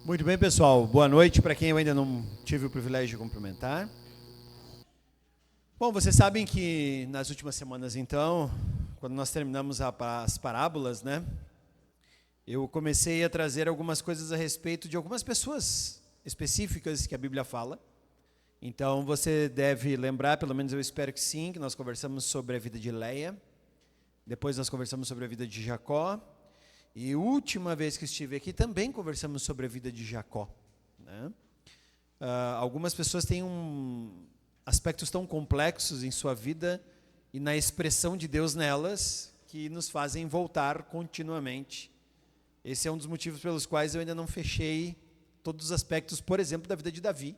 Muito bem, pessoal. Boa noite para quem eu ainda não tive o privilégio de cumprimentar. Bom, vocês sabem que nas últimas semanas, então, quando nós terminamos as parábolas, né? Eu comecei a trazer algumas coisas a respeito de algumas pessoas específicas que a Bíblia fala. Então, você deve lembrar, pelo menos eu espero que sim, que nós conversamos sobre a vida de Leia. Depois nós conversamos sobre a vida de Jacó. E a última vez que estive aqui também conversamos sobre a vida de Jacó, né? Algumas pessoas têm aspectos tão complexos em sua vida e na expressão de Deus nelas que nos fazem voltar continuamente. Esse é um dos motivos pelos quais eu ainda não fechei todos os aspectos, por exemplo, da vida de Davi.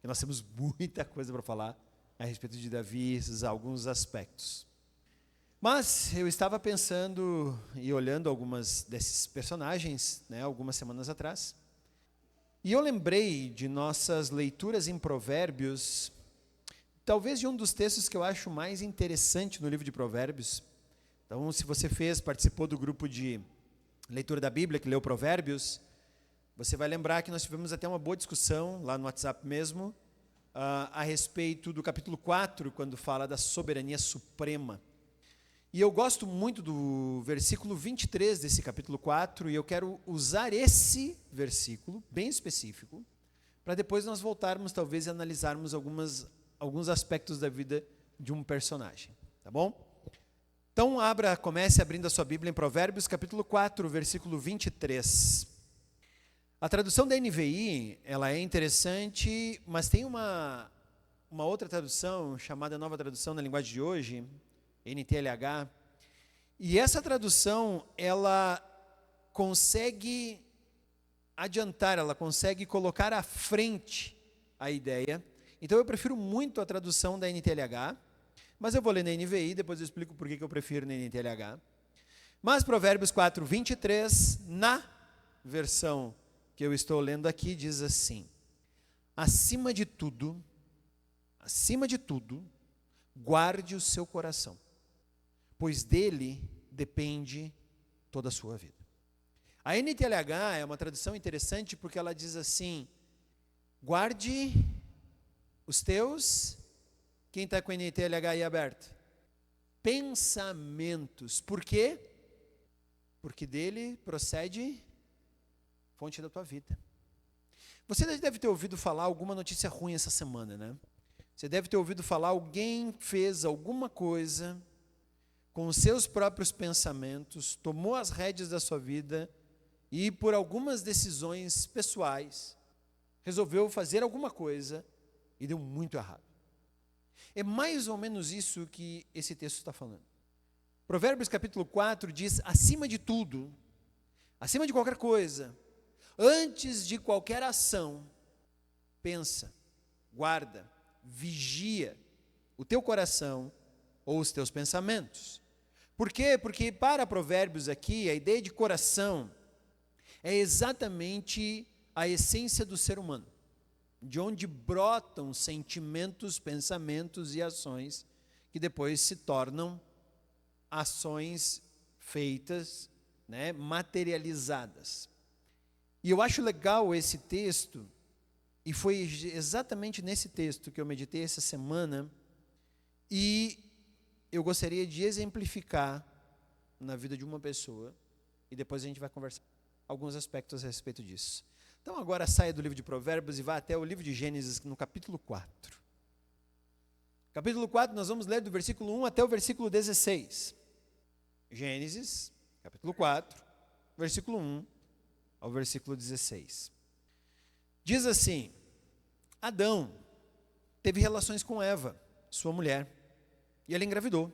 E nós temos muita coisa para falar a respeito de Davi, alguns aspectos. Mas eu estava pensando e olhando algumas desses personagens, né, algumas semanas atrás, e eu lembrei de nossas leituras em Provérbios, talvez de um dos textos que eu acho mais interessante no livro de Provérbios. Então, se você participou do grupo de leitura da Bíblia, que leu Provérbios, você vai lembrar que nós tivemos até uma boa discussão, lá no WhatsApp mesmo, a respeito do capítulo 4, quando fala da soberania suprema. E eu gosto muito do versículo 23 desse capítulo 4, e eu quero usar esse versículo, bem específico, para depois nós voltarmos, talvez, e analisarmos alguns aspectos da vida de um personagem, tá bom? Então, comece abrindo a sua Bíblia em Provérbios, capítulo 4, versículo 23. A tradução da NVI, ela é interessante, mas tem uma outra tradução, chamada Nova Tradução na linguagem de hoje, NTLH, e essa tradução, ela consegue adiantar, ela consegue colocar à frente a ideia. Então eu prefiro muito a tradução da NTLH, mas eu vou ler na NVI, depois eu explico por que eu prefiro na NTLH. Mas Provérbios 4, 23, na versão que eu estou lendo aqui, diz assim: acima de tudo, guarde o seu coração, pois dele depende toda a sua vida. A NTLH é uma tradução interessante porque ela diz assim: guarde os teus, quem está com a NTLH aí aberto? Pensamentos. Por quê? Porque dele procede fonte da tua vida. Você deve ter ouvido falar alguma notícia ruim essa semana, né? Você deve ter ouvido falar, alguém fez alguma coisa com os seus próprios pensamentos, tomou as rédeas da sua vida e, por algumas decisões pessoais, resolveu fazer alguma coisa e deu muito errado. É mais ou menos isso que esse texto está falando. Provérbios capítulo 4 diz: acima de tudo, acima de qualquer coisa, antes de qualquer ação, pensa, guarda, vigia o teu coração ou os teus pensamentos. Por quê? Porque para Provérbios aqui, a ideia de coração é exatamente a essência do ser humano, de onde brotam sentimentos, pensamentos e ações que depois se tornam ações feitas, né, materializadas. E eu acho legal esse texto, e foi exatamente nesse texto que eu meditei essa semana, e eu gostaria de exemplificar na vida de uma pessoa, e depois a gente vai conversar alguns aspectos a respeito disso. Então agora saia do livro de Provérbios e vá até o livro de Gênesis, no capítulo 4. Capítulo 4, nós vamos ler do versículo 1 até o versículo 16. Gênesis, capítulo 4, versículo 1 ao versículo 16. Diz assim: Adão teve relações com Eva, sua mulher, e ela engravidou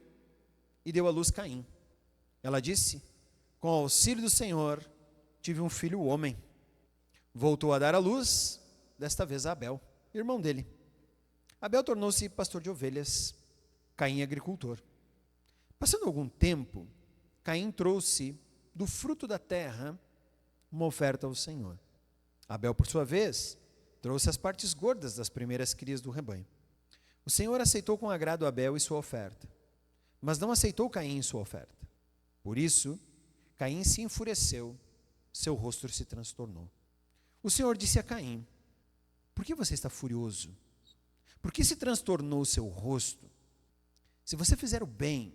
e deu à luz Caim. Ela disse: com o auxílio do Senhor, tive um filho homem. Voltou a dar à luz, desta vez a Abel, irmão dele. Abel tornou-se pastor de ovelhas, Caim agricultor. Passando algum tempo, Caim trouxe do fruto da terra uma oferta ao Senhor. Abel, por sua vez, trouxe as partes gordas das primeiras crias do rebanho. O Senhor aceitou com agrado Abel e sua oferta, mas não aceitou Caim e sua oferta. Por isso, Caim se enfureceu, seu rosto se transtornou. O Senhor disse a Caim: por que você está furioso? Por que se transtornou o seu rosto? Se você fizer o bem,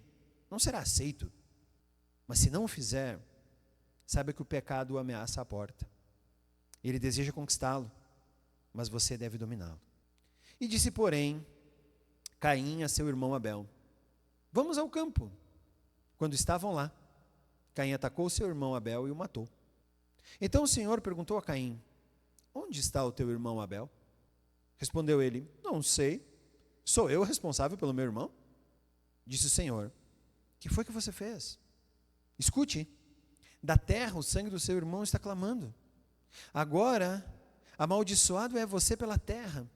não será aceito. Mas se não o fizer, saiba que o pecado o ameaça à porta. Ele deseja conquistá-lo, mas você deve dominá-lo. E disse, porém, Caim a seu irmão Abel: vamos ao campo. Quando estavam lá, Caim atacou seu irmão Abel e o matou. Então o Senhor perguntou a Caim: onde está o teu irmão Abel? Respondeu ele: não sei. Sou eu responsável pelo meu irmão? Disse o Senhor: que foi que você fez? Escute, da terra o sangue do seu irmão está clamando. Agora, amaldiçoado é você pela terra,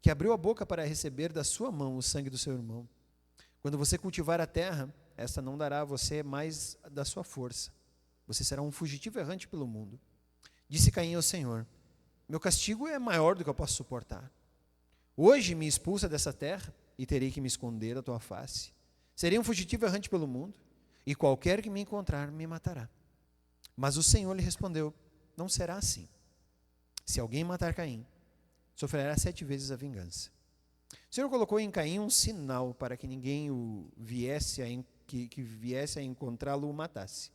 que abriu a boca para receber da sua mão o sangue do seu irmão. Quando você cultivar a terra, esta não dará a você mais da sua força. Você será um fugitivo errante pelo mundo. Disse Caim ao Senhor: meu castigo é maior do que eu posso suportar. Hoje me expulsa dessa terra e terei que me esconder da tua face. Serei um fugitivo errante pelo mundo, e qualquer que me encontrar me matará. Mas o Senhor lhe respondeu: não será assim. Se alguém matar Caim, sofrerá 7 vezes a vingança. O Senhor colocou em Caim um sinal para que ninguém que viesse a encontrá-lo o matasse.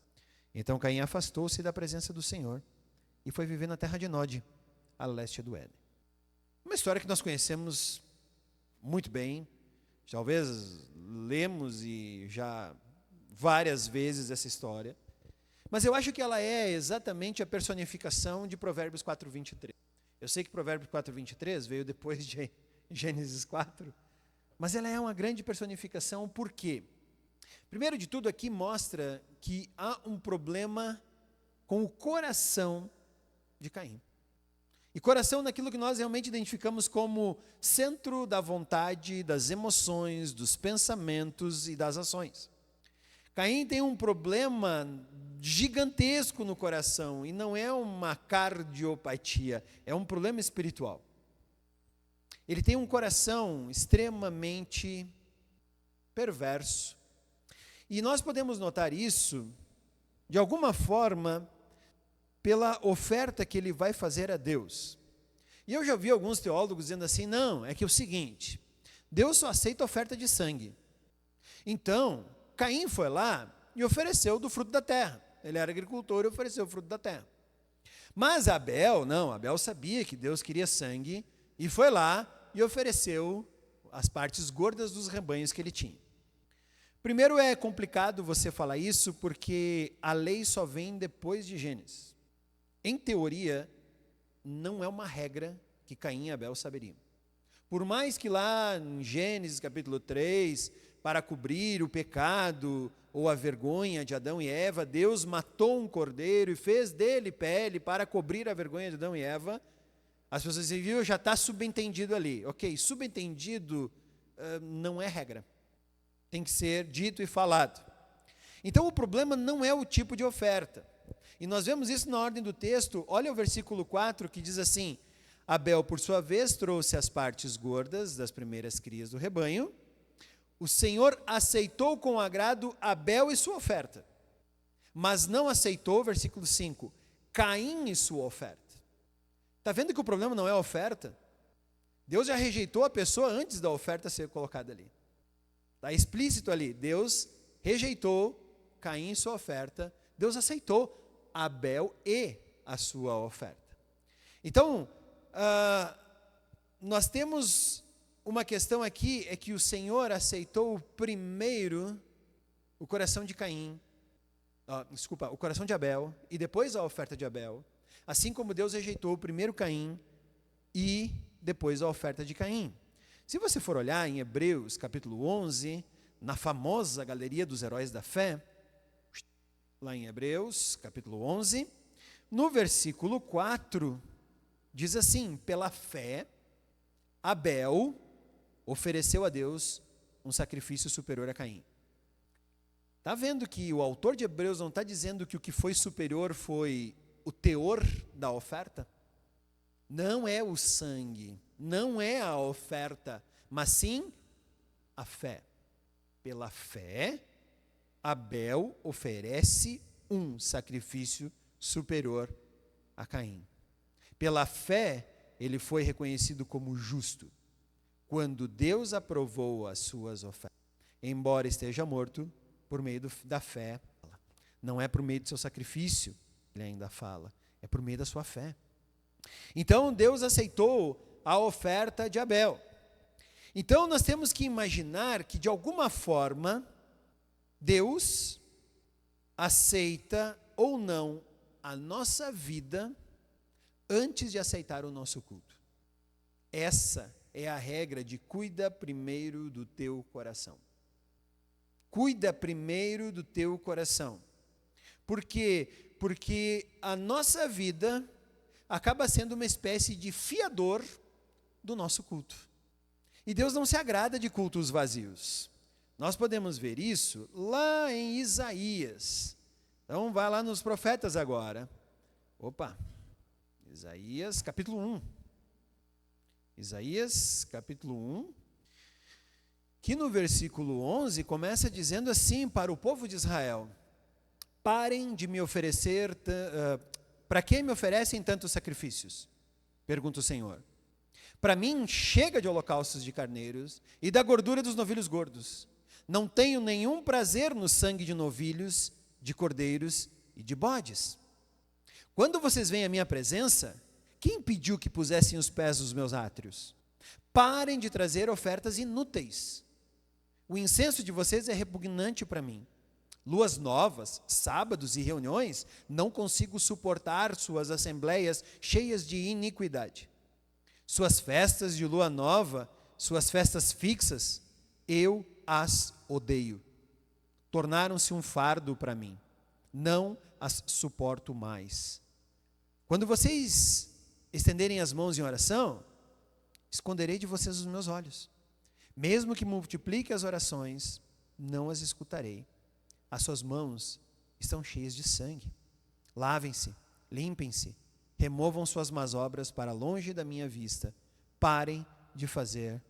Então Caim afastou-se da presença do Senhor e foi viver na terra de Nod, a leste do Éden. Uma história que nós conhecemos muito bem, talvez lemos e já várias vezes essa história, mas eu acho que ela é exatamente a personificação de Provérbios 4:23. Eu sei que Provérbios 4:23 veio depois de Gênesis 4, mas ela é uma grande personificação. Por quê? Primeiro de tudo, aqui mostra que há um problema com o coração de Caim. E coração naquilo que nós realmente identificamos como centro da vontade, das emoções, dos pensamentos e das ações. Caim tem um problema gigantesco no coração, e não é uma cardiopatia, é um problema espiritual. Ele tem um coração extremamente perverso. E nós podemos notar isso, de alguma forma, pela oferta que ele vai fazer a Deus. E eu já vi alguns teólogos dizendo assim: não, é que é o seguinte, Deus só aceita oferta de sangue. Então, Caim foi lá e ofereceu do fruto da terra. Ele era agricultor e ofereceu o fruto da terra. Mas Abel, não, Abel sabia que Deus queria sangue e foi lá e ofereceu as partes gordas dos rebanhos que ele tinha. Primeiro, é complicado você falar isso porque a lei só vem depois de Gênesis. Em teoria, não é uma regra que Caim e Abel saberiam. Por mais que lá em Gênesis capítulo 3, para cobrir o pecado ou a vergonha de Adão e Eva, Deus matou um cordeiro e fez dele pele para cobrir a vergonha de Adão e Eva, as pessoas dizem: viu, já está subentendido ali. Ok, subentendido não é regra. Tem que ser dito e falado. Então o problema não é o tipo de oferta. E nós vemos isso na ordem do texto. Olha o versículo 4 que diz assim: Abel, por sua vez, trouxe as partes gordas das primeiras crias do rebanho. O Senhor aceitou com agrado Abel e sua oferta, mas não aceitou, versículo 5, Caim e sua oferta. Está vendo que o problema não é a oferta? Deus já rejeitou a pessoa antes da oferta ser colocada ali. Está explícito ali, Deus rejeitou Caim e sua oferta, Deus aceitou Abel e a sua oferta. Então, nós temos uma questão aqui, é que o Senhor aceitou primeiro o coração de Caim, o coração de Abel, e depois a oferta de Abel, assim como Deus rejeitou primeiro Caim e depois a oferta de Caim. Se você for olhar em Hebreus capítulo 11, na famosa galeria dos heróis da fé, lá em Hebreus capítulo 11, no versículo 4, diz assim: pela fé, Abel ofereceu a Deus um sacrifício superior a Caim. Está vendo que o autor de Hebreus não está dizendo que o que foi superior foi o teor da oferta? Não é o sangue, não é a oferta, mas sim a fé. Pela fé, Abel oferece um sacrifício superior a Caim. Pela fé, ele foi reconhecido como justo, quando Deus aprovou as suas ofertas. Embora esteja morto, por meio da fé, não é por meio do seu sacrifício, ele ainda fala, é por meio da sua fé. Então, Deus aceitou a oferta de Abel. Então, nós temos que imaginar que, de alguma forma, Deus aceita ou não a nossa vida antes de aceitar o nosso culto. Essa é a regra de cuida primeiro do teu coração. Cuida primeiro do teu coração. Por quê? Porque a nossa vida acaba sendo uma espécie de fiador do nosso culto. E Deus não se agrada de cultos vazios. Nós podemos ver isso lá em Isaías. Então, vai lá nos profetas agora. Isaías, capítulo 1. Isaías, capítulo 1, que no versículo 11 começa dizendo assim para o povo de Israel: parem de me oferecer, para que me oferecem tantos sacrifícios? Pergunta o Senhor. Para mim chega de holocaustos de carneiros e da gordura dos novilhos gordos. Não tenho nenhum prazer no sangue de novilhos, de cordeiros e de bodes. Quando vocês vêm à minha presença, quem impediu que pusessem os pés nos meus átrios? Parem de trazer ofertas inúteis. O incenso de vocês é repugnante para mim. Luas novas, sábados e reuniões, não consigo suportar suas assembleias cheias de iniquidade. Suas festas de lua nova, suas festas fixas, eu as odeio. Tornaram-se um fardo para mim. Não as suporto mais. Quando vocês estenderem as mãos em oração, esconderei de vocês os meus olhos. Mesmo que multiplique as orações, não as escutarei. As suas mãos estão cheias de sangue. Lavem-se, limpem-se, removam suas más obras para longe da minha vista. Parem de fazer.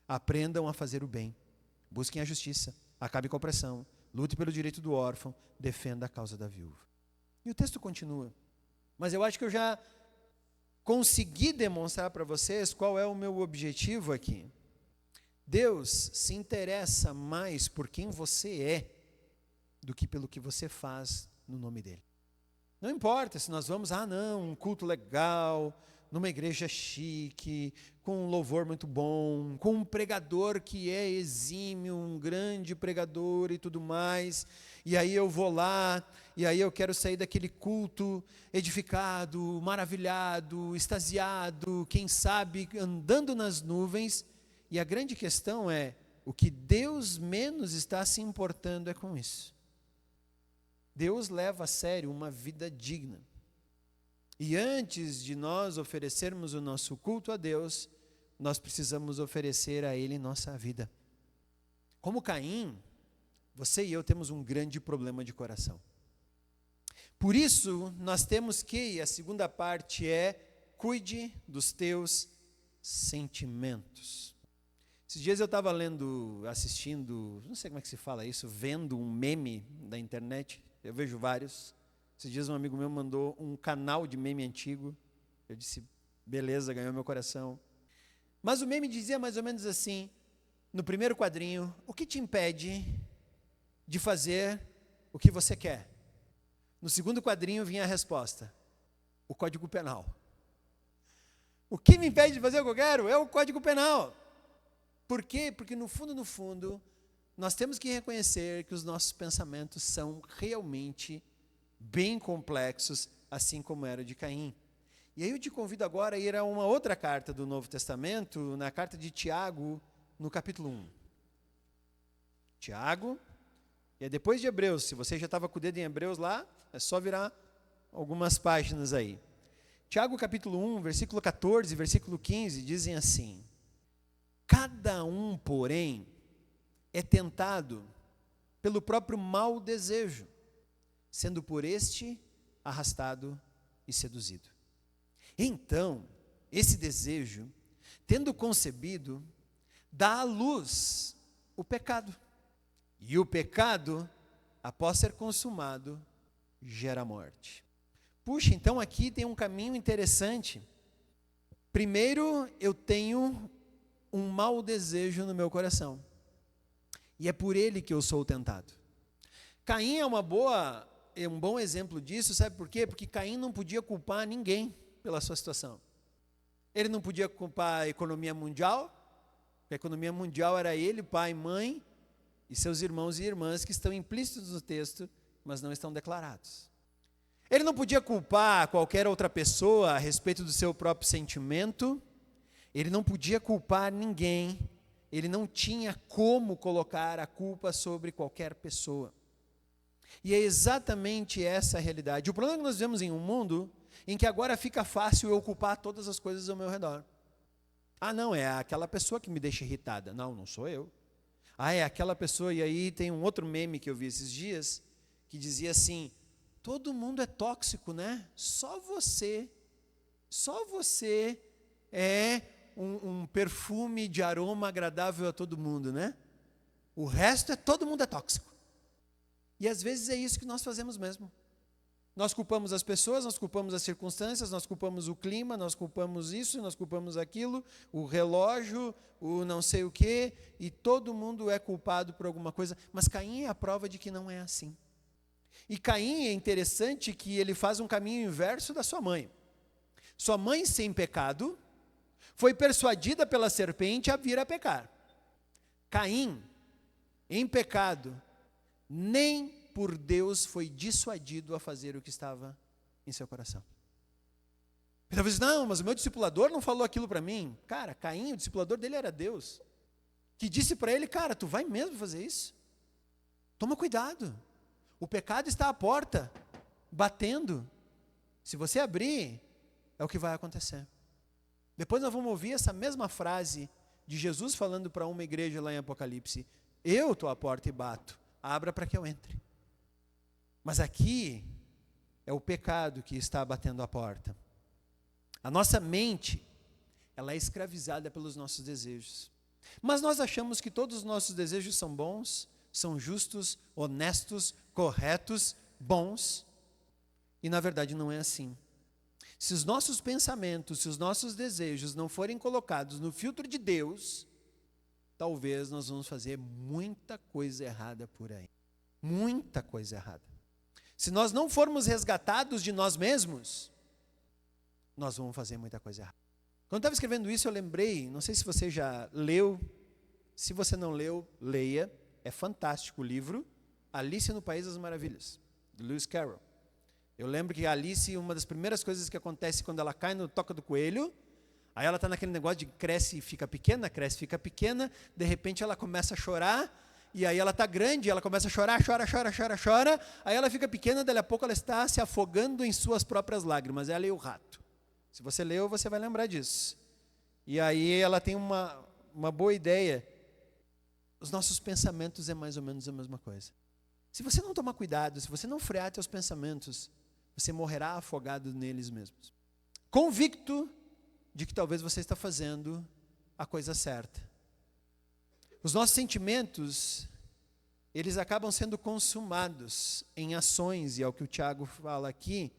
Aprendam a fazer o bem. Busquem a justiça. Acabe com a opressão. Lute pelo direito do órfão. Defenda a causa da viúva. E o texto continua. Mas eu acho que eu já consegui demonstrar para vocês qual é o meu objetivo aqui. Deus se interessa mais por quem você é do que pelo que você faz no nome dele. Não importa se nós vamos, um culto legal, numa igreja chique, com um louvor muito bom, com um pregador que é exímio, um grande pregador e tudo mais, e aí eu vou lá, e aí eu quero sair daquele culto edificado, maravilhado, extasiado, quem sabe andando nas nuvens, e a grande questão é, o que Deus menos está se importando é com isso. Deus leva a sério uma vida digna. E antes de nós oferecermos o nosso culto a Deus, nós precisamos oferecer a Ele nossa vida. Como Caim, você e eu temos um grande problema de coração. Por isso, nós temos que, a segunda parte é, cuide dos teus sentimentos. Esses dias eu estava assistindo, não sei como é que se fala isso, vendo um meme da internet, eu vejo vários. Esses dias um amigo meu mandou um canal de meme antigo, eu disse, beleza, ganhou meu coração. Mas o meme dizia mais ou menos assim, no primeiro quadrinho, o que te impede de fazer o que você quer? No segundo quadrinho vinha a resposta, o Código Penal. O que me impede de fazer o que eu quero é o Código Penal. Por quê? Porque no fundo, nós temos que reconhecer que os nossos pensamentos são realmente bem complexos, assim como era o de Caim. E aí eu te convido agora a ir a uma outra carta do Novo Testamento, na carta de Tiago, no capítulo 1. Tiago, e é depois de Hebreus, se você já estava com o dedo em Hebreus lá, é só virar algumas páginas aí. Tiago capítulo 1, versículo 14, versículo 15, dizem assim, cada um, porém, é tentado pelo próprio mau desejo, sendo por este arrastado e seduzido. Então, esse desejo, tendo concebido, dá à luz o pecado. E o pecado, após ser consumado, gera morte. puxa, então aqui tem um caminho interessante. Primeiro, eu tenho um mau desejo no meu coração. E é por ele que eu sou tentado. Caim é um bom exemplo disso, sabe por quê? Porque Caim não podia culpar ninguém pela sua situação. Ele não podia culpar a economia mundial, porque a economia mundial era ele, pai, mãe, e seus irmãos e irmãs que estão implícitos no texto, mas não estão declarados. Ele não podia culpar qualquer outra pessoa a respeito do seu próprio sentimento, ele não podia culpar ninguém, ele não tinha como colocar a culpa sobre qualquer pessoa. E é exatamente essa a realidade. O problema é que nós vivemos em um mundo em que agora fica fácil eu culpar todas as coisas ao meu redor. Ah, não, é aquela pessoa que me deixa irritada. Não, não sou eu. Ah, é aquela pessoa, e aí tem um outro meme que eu vi esses dias, que dizia assim, todo mundo é tóxico, né? Só você é um perfume de aroma agradável a todo mundo, né? O resto todo mundo é tóxico. E às vezes é isso que nós fazemos mesmo. Nós culpamos as pessoas, nós culpamos as circunstâncias, nós culpamos o clima, nós culpamos isso, nós culpamos aquilo, o relógio, o não sei o quê, e todo mundo é culpado por alguma coisa. Mas Caim é a prova de que não é assim. E Caim é interessante que ele faz um caminho inverso da sua mãe. Sua mãe, sem pecado, foi persuadida pela serpente a vir a pecar. Caim, em pecado, nem por Deus foi dissuadido a fazer o que estava em seu coração. Ele talvez, não, mas o meu discipulador não falou aquilo para mim. Cara, Caim, o discipulador dele era Deus, que disse para ele, cara, tu vai mesmo fazer isso? Toma cuidado, o pecado está à porta, batendo. Se você abrir, é o que vai acontecer. Depois nós vamos ouvir essa mesma frase de Jesus falando para uma igreja lá em Apocalipse. Eu estou à porta e bato, abra para que eu entre. Mas aqui é o pecado que está batendo a porta. A nossa mente, ela é escravizada pelos nossos desejos. Mas nós achamos que todos os nossos desejos são bons, são justos, honestos, corretos, bons. E na verdade não é assim. Se os nossos pensamentos, se os nossos desejos não forem colocados no filtro de Deus, talvez nós vamos fazer muita coisa errada por aí. Muita coisa errada. Se nós não formos resgatados de nós mesmos, nós vamos fazer muita coisa errada. Quando eu estava escrevendo isso, eu lembrei, não sei se você já leu, se você não leu, leia, é fantástico o livro, Alice no País das Maravilhas, de Lewis Carroll. Eu lembro que a Alice, uma das primeiras coisas que acontece quando ela cai no toca do coelho, aí ela está naquele negócio de cresce e fica pequena, de repente ela começa a chorar, e aí ela está grande, ela começa a chorar, chora, aí ela fica pequena, daí a pouco ela está se afogando em suas próprias lágrimas, ela e o rato. Se você leu, você vai lembrar disso. E aí ela tem uma boa ideia. Os nossos pensamentos é mais ou menos a mesma coisa. Se você não tomar cuidado, se você não frear seus pensamentos, você morrerá afogado neles mesmos. Convicto de que talvez você está fazendo a coisa certa. Os nossos sentimentos, eles acabam sendo consumados em ações, e é o que o Tiago fala aqui,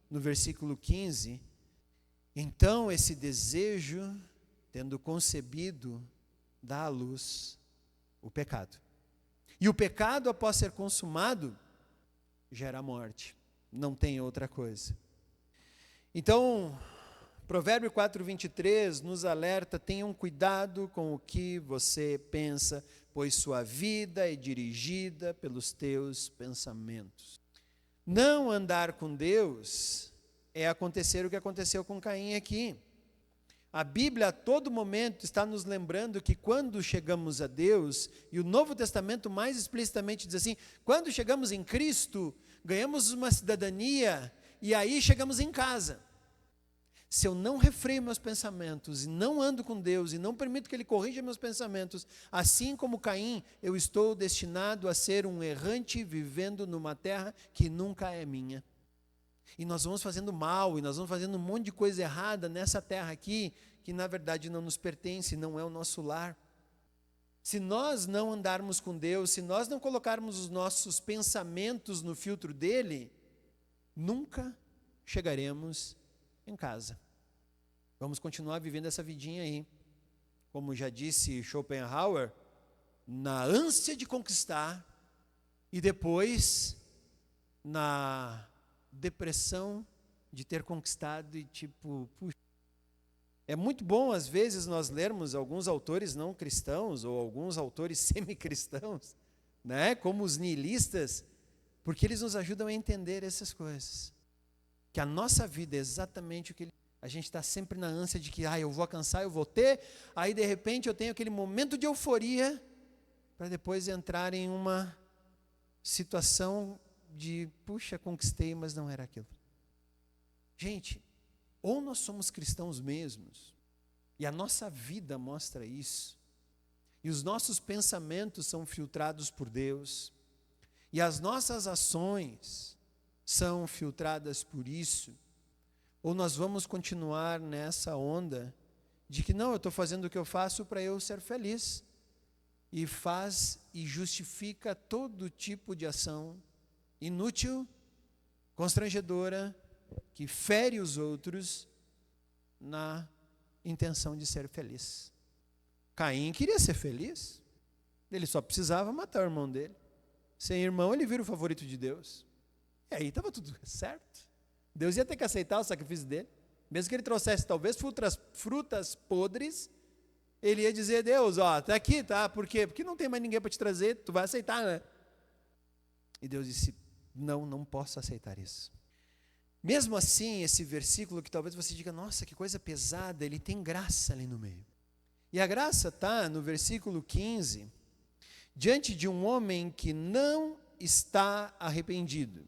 no versículo 15. Então, esse desejo, tendo concebido, dá à luz o pecado. E o pecado, após ser consumado, gera morte. Não tem outra coisa. Então, Provérbio 4:23 nos alerta, tenham cuidado com o que você pensa, pois sua vida é dirigida pelos teus pensamentos. Não andar com Deus é acontecer o que aconteceu com Caim aqui. A Bíblia a todo momento está nos lembrando que quando chegamos a Deus, e o Novo Testamento mais explicitamente diz assim, quando chegamos em Cristo, ganhamos uma cidadania e aí chegamos em casa. Se eu não refreio meus pensamentos e não ando com Deus e não permito que Ele corrija meus pensamentos, assim como Caim, eu estou destinado a ser um errante vivendo numa terra que nunca é minha. E nós vamos fazendo mal, e nós vamos fazendo um monte de coisa errada nessa terra aqui, que na verdade não nos pertence, não é o nosso lar. Se nós não andarmos com Deus, se nós não colocarmos os nossos pensamentos no filtro dele, nunca chegaremos em casa. Vamos continuar vivendo essa vidinha aí. Como já disse Schopenhauer, na ânsia de conquistar e depois na depressão de ter conquistado e tipo, puxa. É muito bom às vezes nós lermos alguns autores não cristãos ou alguns autores semi-cristãos, né, como os nihilistas, porque eles nos ajudam a entender essas coisas. Que a nossa vida é exatamente o que a gente está sempre na ânsia de que eu vou alcançar, eu vou ter, aí de repente eu tenho aquele momento de euforia para depois entrar em uma situação de, puxa, conquistei, mas não era aquilo. Gente, ou nós somos cristãos mesmos, e a nossa vida mostra isso, e os nossos pensamentos são filtrados por Deus, e as nossas ações são filtradas por isso, ou nós vamos continuar nessa onda de que não, eu estou fazendo o que eu faço para eu ser feliz, e faz e justifica todo tipo de ação inútil, constrangedora, que fere os outros na intenção de ser feliz. Caim queria ser feliz, ele só precisava matar o irmão dele. Sem irmão, ele vira o favorito de Deus. E aí estava tudo certo. Deus ia ter que aceitar o sacrifício dele. Mesmo que ele trouxesse talvez frutas podres, ele ia dizer, Deus, tá aqui, tá? Por quê? Porque não tem mais ninguém para te trazer, tu vai aceitar, né? E Deus disse, não posso aceitar isso. Mesmo assim, esse versículo que talvez você diga, nossa, que coisa pesada, ele tem graça ali no meio. E a graça está no versículo 15, diante de um homem que não está arrependido.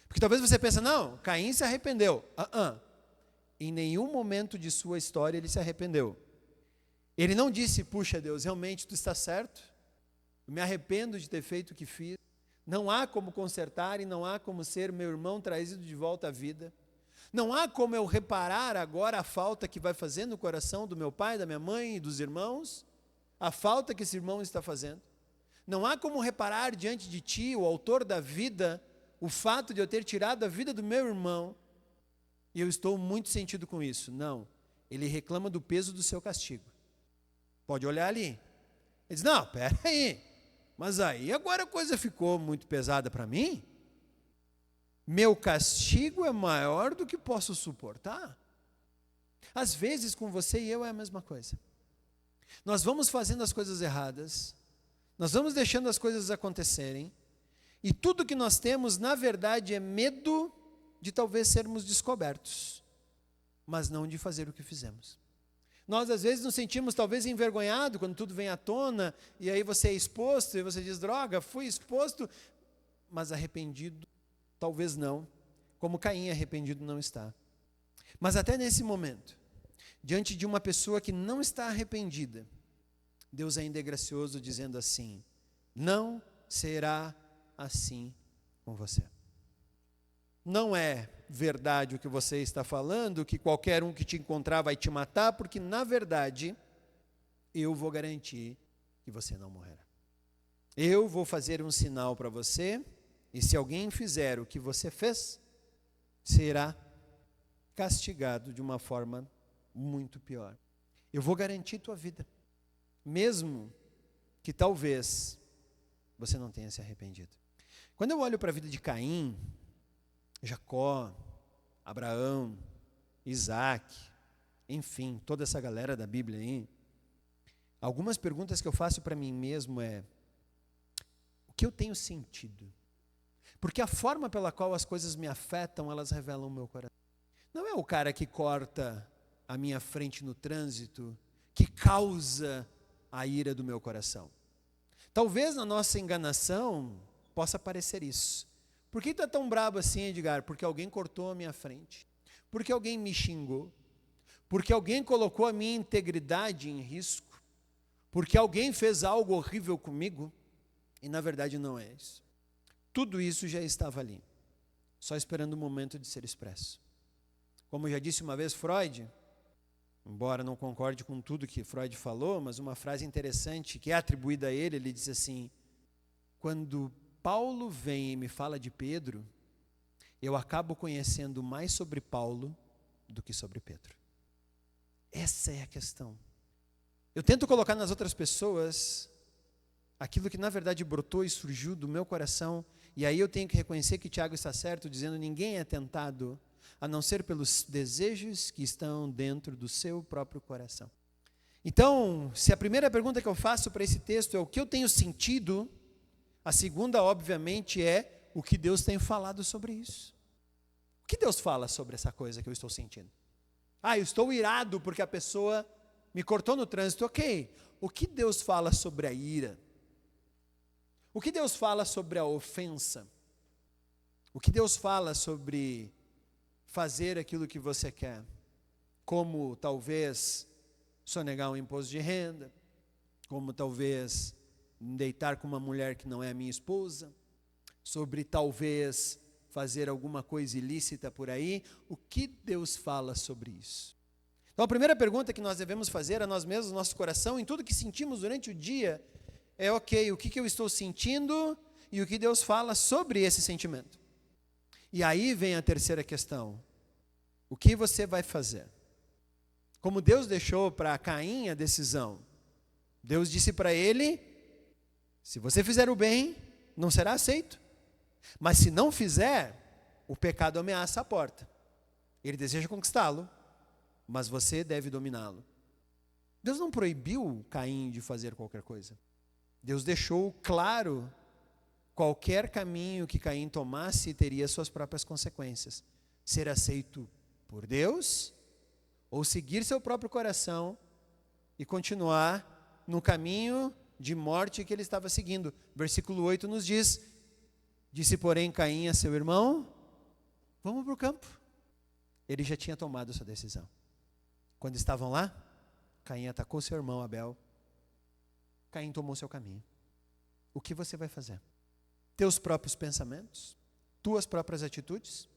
Porque talvez você pense, não, Caim se arrependeu. Em nenhum momento de sua história ele se arrependeu. Ele não disse, puxa Deus, realmente tu está certo, eu me arrependo de ter feito o que fiz, não há como consertar e não há como ser meu irmão trazido de volta à vida, não há como eu reparar agora a falta que vai fazer no coração do meu pai, da minha mãe e dos irmãos, a falta que esse irmão está fazendo, não há como reparar diante de ti, o autor da vida, o fato de eu ter tirado a vida do meu irmão, e eu estou muito sentido com isso. Não, ele reclama do peso do seu castigo. Pode olhar ali. Ele diz, não, pera aí, mas aí agora a coisa ficou muito pesada para mim. Meu castigo é maior do que posso suportar. Às vezes com você e eu é a mesma coisa. Nós vamos fazendo as coisas erradas, nós vamos deixando as coisas acontecerem, e tudo que nós temos, na verdade, é medo de talvez sermos descobertos, mas não de fazer o que fizemos. Nós, às vezes, nos sentimos talvez envergonhados quando tudo vem à tona, e aí você é exposto, e você diz, droga, fui exposto, mas arrependido, talvez não, como Caim arrependido não está. Mas até nesse momento, diante de uma pessoa que não está arrependida, Deus ainda é gracioso dizendo assim, não será assim com você. Não é verdade o que você está falando, que qualquer um que te encontrar vai te matar, porque na verdade, eu vou garantir que você não morrerá. Eu vou fazer um sinal para você, e se alguém fizer o que você fez, será castigado de uma forma muito pior. Eu vou garantir tua vida, mesmo que talvez você não tenha se arrependido. Quando eu olho para a vida de Caim, Jacó, Abraão, Isaac, enfim, toda essa galera da Bíblia aí, algumas perguntas que eu faço para mim mesmo é, o que eu tenho sentido? Porque a forma pela qual as coisas me afetam, elas revelam o meu coração. Não é o cara que corta a minha frente no trânsito, que causa a ira do meu coração. Talvez na nossa enganação possa parecer isso. Por que tu é tão brabo assim, Edgar? Porque alguém cortou a minha frente. Porque alguém me xingou. Porque alguém colocou a minha integridade em risco. Porque alguém fez algo horrível comigo. E na verdade não é isso. Tudo isso já estava ali, só esperando o momento de ser expresso. Como já disse uma vez Freud, embora não concorde com tudo que Freud falou, mas uma frase interessante que é atribuída a ele, ele diz assim, quando Paulo vem e me fala de Pedro, eu acabo conhecendo mais sobre Paulo do que sobre Pedro. Essa é a questão. Eu tento colocar nas outras pessoas aquilo que na verdade brotou e surgiu do meu coração, e aí eu tenho que reconhecer que Tiago está certo, dizendo: ninguém é tentado a não ser pelos desejos que estão dentro do seu próprio coração. Então, se a primeira pergunta que eu faço para esse texto é o que eu tenho sentido, a segunda, obviamente, é o que Deus tem falado sobre isso. O que Deus fala sobre essa coisa que eu estou sentindo? Eu estou irado porque a pessoa me cortou no trânsito. Ok. O que Deus fala sobre a ira? O que Deus fala sobre a ofensa? O que Deus fala sobre fazer aquilo que você quer? Como talvez sonegar um imposto de renda, como talvez deitar com uma mulher que não é a minha esposa, sobre talvez fazer alguma coisa ilícita por aí. O que Deus fala sobre isso? Então a primeira pergunta que nós devemos fazer a nós mesmos, no nosso coração, em tudo que sentimos durante o dia, é ok, o que eu estou sentindo e o que Deus fala sobre esse sentimento. E aí vem a terceira questão: o que você vai fazer? Como Deus deixou para Caim a decisão, Deus disse para ele: se você fizer o bem, não será aceito. Mas se não fizer, o pecado ameaça a porta. Ele deseja conquistá-lo, mas você deve dominá-lo. Deus não proibiu Caim de fazer qualquer coisa. Deus deixou claro: qualquer caminho que Caim tomasse teria suas próprias consequências. Ser aceito por Deus, ou seguir seu próprio coração e continuar no caminho de morte que ele estava seguindo. Versículo 8 nos diz: disse, porém, Caim a seu irmão: vamos para o campo. Ele já tinha tomado sua decisão. Quando estavam lá, Caim atacou seu irmão Abel. Caim tomou seu caminho. O que você vai fazer? Teus próprios pensamentos? Tuas próprias atitudes?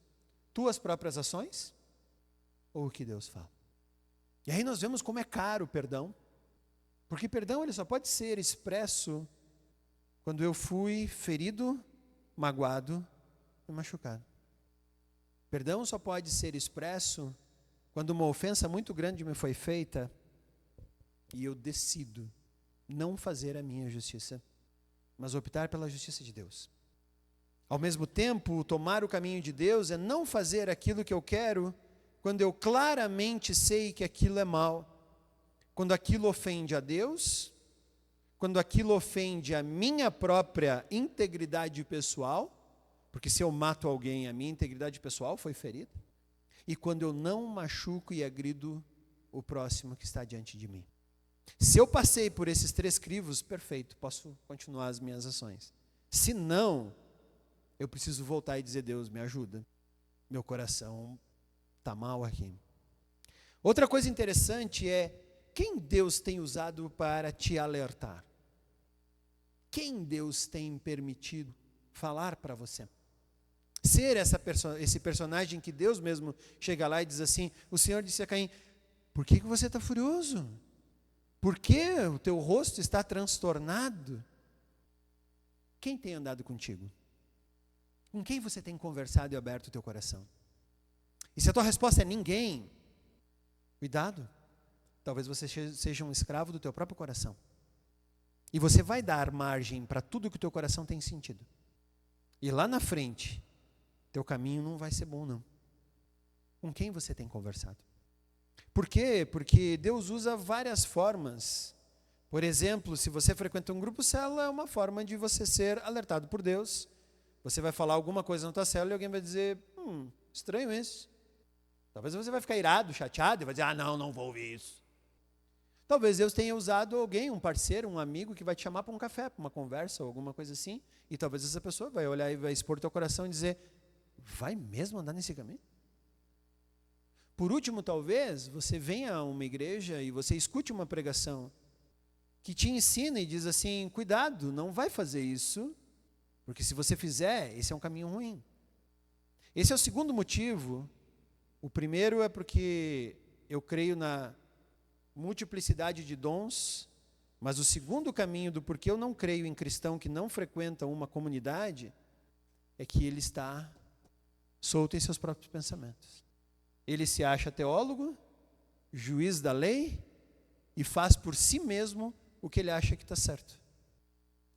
Tuas próprias ações? Ou o que Deus fala? E aí nós vemos como é caro o perdão. Porque perdão ele só pode ser expresso quando eu fui ferido, magoado e machucado. Perdão só pode ser expresso quando uma ofensa muito grande me foi feita e eu decido não fazer a minha justiça, mas optar pela justiça de Deus. Ao mesmo tempo, tomar o caminho de Deus é não fazer aquilo que eu quero quando eu claramente sei que aquilo é mal, quando aquilo ofende a Deus, quando aquilo ofende a minha própria integridade pessoal, porque se eu mato alguém, a minha integridade pessoal foi ferida, e quando eu não machuco e agrido o próximo que está diante de mim. Se eu passei por esses 3 crivos, perfeito, posso continuar as minhas ações. Se não, eu preciso voltar e dizer: Deus, me ajuda, meu coração está mal aqui. Outra coisa interessante é quem Deus tem usado para te alertar. Quem Deus tem permitido falar para você. Ser esse personagem que Deus mesmo chega lá e diz assim: o Senhor disse a Caim: por que você está furioso? Por que o teu rosto está transtornado? Quem tem andado contigo? Com quem você tem conversado e aberto o teu coração? E se a tua resposta é ninguém, cuidado, talvez você seja um escravo do teu próprio coração. E você vai dar margem para tudo que o teu coração tem sentido. E lá na frente, teu caminho não vai ser bom, não. Com quem você tem conversado? Por quê? Porque Deus usa várias formas. Por exemplo, se você frequenta um grupo célula, é uma forma de você ser alertado por Deus. Você vai falar alguma coisa na tua célula e alguém vai dizer: estranho isso. Talvez você vai ficar irado, chateado e vai dizer: não vou ouvir isso. Talvez Deus tenha usado alguém, um parceiro, um amigo que vai te chamar para um café, para uma conversa ou alguma coisa assim. E talvez essa pessoa vai olhar e vai expor teu coração e dizer: vai mesmo andar nesse caminho? Por último, talvez você venha a uma igreja e você escute uma pregação que te ensina e diz assim: cuidado, não vai fazer isso, porque se você fizer, esse é um caminho ruim. Esse é o segundo motivo. O primeiro é porque eu creio na multiplicidade de dons, mas o segundo caminho do porquê eu não creio em cristão que não frequenta uma comunidade é que ele está solto em seus próprios pensamentos. Ele se acha teólogo, juiz da lei, e faz por si mesmo o que ele acha que está certo.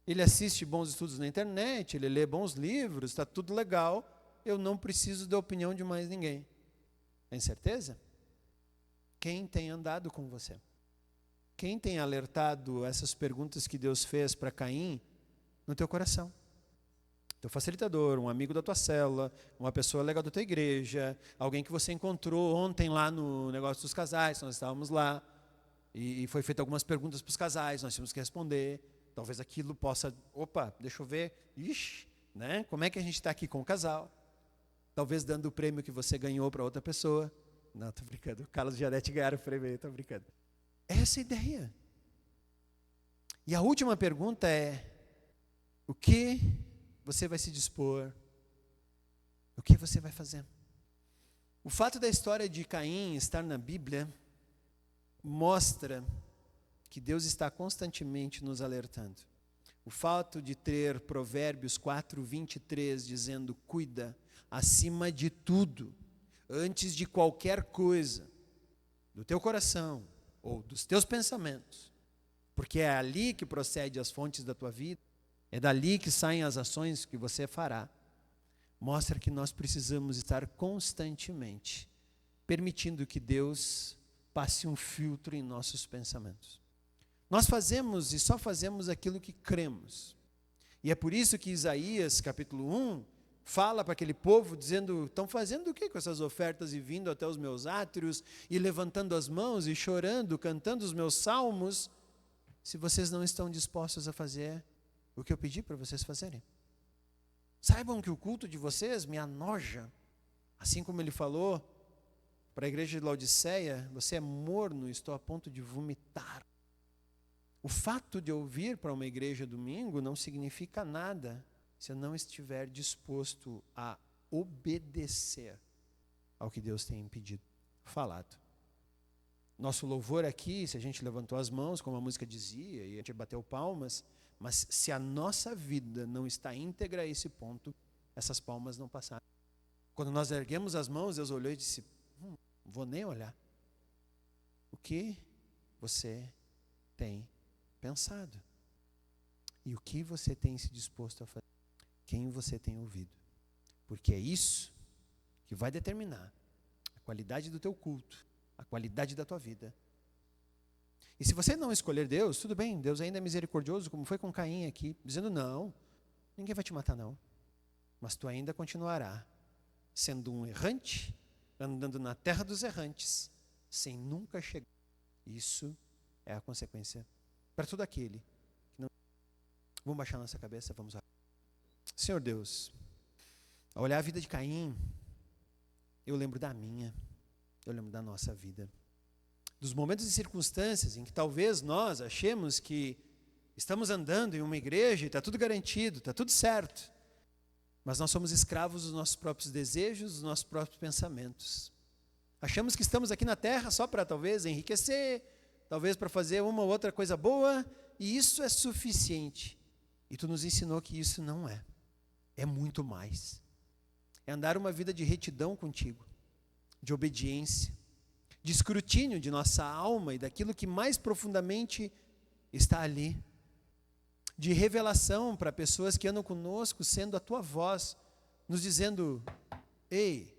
Ele assiste bons estudos na internet, ele lê bons livros, está tudo legal, eu não preciso da opinião de mais ninguém. Tem certeza? Quem tem andado com você? Quem tem alertado essas perguntas que Deus fez para Caim no teu coração? Teu facilitador, um amigo da tua célula, uma pessoa legal da tua igreja, alguém que você encontrou ontem lá no negócio dos casais, nós estávamos lá, e foi feito algumas perguntas para os casais, nós tínhamos que responder. Talvez aquilo possa, deixa eu ver, né? Como é que a gente está aqui com o casal? Talvez dando o prêmio que você ganhou para outra pessoa. Não, estou brincando, o Carlos e a Janete ganharam o prêmio, estou brincando. Essa é a ideia. E a última pergunta é, o que você vai se dispor? O que você vai fazer? O fato da história de Caim estar na Bíblia mostra que Deus está constantemente nos alertando. O fato de ter Provérbios 4:23 dizendo, cuida, acima de tudo, antes de qualquer coisa, do teu coração ou dos teus pensamentos, porque é ali que procede as fontes da tua vida, é dali que saem as ações que você fará, mostra que nós precisamos estar constantemente permitindo que Deus passe um filtro em nossos pensamentos. Nós fazemos e só fazemos aquilo que cremos. E é por isso que Isaías, capítulo 1, fala para aquele povo, dizendo, estão fazendo o que com essas ofertas e vindo até os meus átrios, e levantando as mãos, e chorando, cantando os meus salmos, se vocês não estão dispostos a fazer o que eu pedi para vocês fazerem. Saibam que o culto de vocês me anoja, assim como ele falou para a igreja de Laodiceia, você é morno, estou a ponto de vomitar. O fato de eu vir para uma igreja domingo não significa nada se eu não estiver disposto a obedecer ao que Deus tem pedido, falado. Nosso louvor aqui, se a gente levantou as mãos, como a música dizia, e a gente bateu palmas, mas se a nossa vida não está íntegra a esse ponto, essas palmas não passaram. Quando nós erguemos as mãos, Deus olhou e disse, não vou nem olhar. O que você tem pensado? E o que você tem se disposto a fazer? Quem você tem ouvido? Porque é isso que vai determinar a qualidade do teu culto, a qualidade da tua vida. E se você não escolher Deus, tudo bem, Deus ainda é misericordioso, como foi com Caim aqui, dizendo não, ninguém vai te matar não, mas tu ainda continuará sendo um errante, andando na terra dos errantes, sem nunca chegar. Isso é a consequência para todo aquele que não... Vamos baixar nossa cabeça, vamos orar. Senhor Deus, ao olhar a vida de Caim, eu lembro da minha, eu lembro da nossa vida. Dos momentos e circunstâncias em que talvez nós achemos que estamos andando em uma igreja e está tudo garantido, está tudo certo, mas nós somos escravos dos nossos próprios desejos, dos nossos próprios pensamentos. Achamos que estamos aqui na terra só para talvez enriquecer, talvez para fazer uma ou outra coisa boa, e isso é suficiente. E tu nos ensinou que isso não é. É muito mais. É andar uma vida de retidão contigo, de obediência, de escrutínio de nossa alma e daquilo que mais profundamente está ali, de revelação para pessoas que andam conosco, sendo a tua voz, nos dizendo, ei,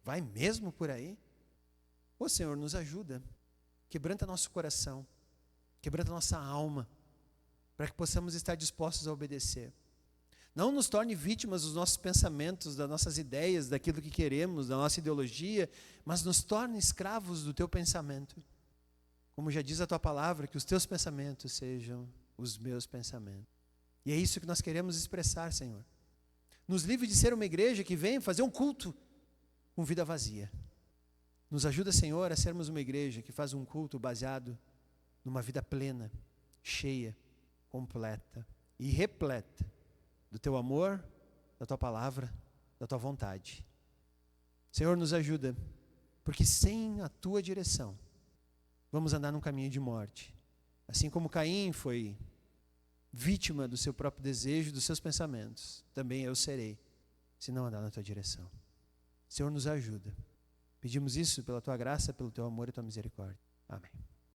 vai mesmo por aí? Ô Senhor, nos ajuda, quebranta nosso coração, quebranta nossa alma, para que possamos estar dispostos a obedecer. Não nos torne vítimas dos nossos pensamentos, das nossas ideias, daquilo que queremos, da nossa ideologia, mas nos torne escravos do teu pensamento. Como já diz a tua palavra, que os teus pensamentos sejam os meus pensamentos. E é isso que nós queremos expressar, Senhor. Nos livre de ser uma igreja que vem fazer um culto com vida vazia. Nos ajuda, Senhor, a sermos uma igreja que faz um culto baseado numa vida plena, cheia, completa e repleta do teu amor, da tua palavra, da tua vontade. Senhor, nos ajuda, porque sem a tua direção, vamos andar num caminho de morte. Assim como Caim foi vítima do seu próprio desejo, dos seus pensamentos, também eu serei, se não andar na tua direção. Senhor, nos ajuda. Pedimos isso pela tua graça, pelo teu amor e tua misericórdia. Amém.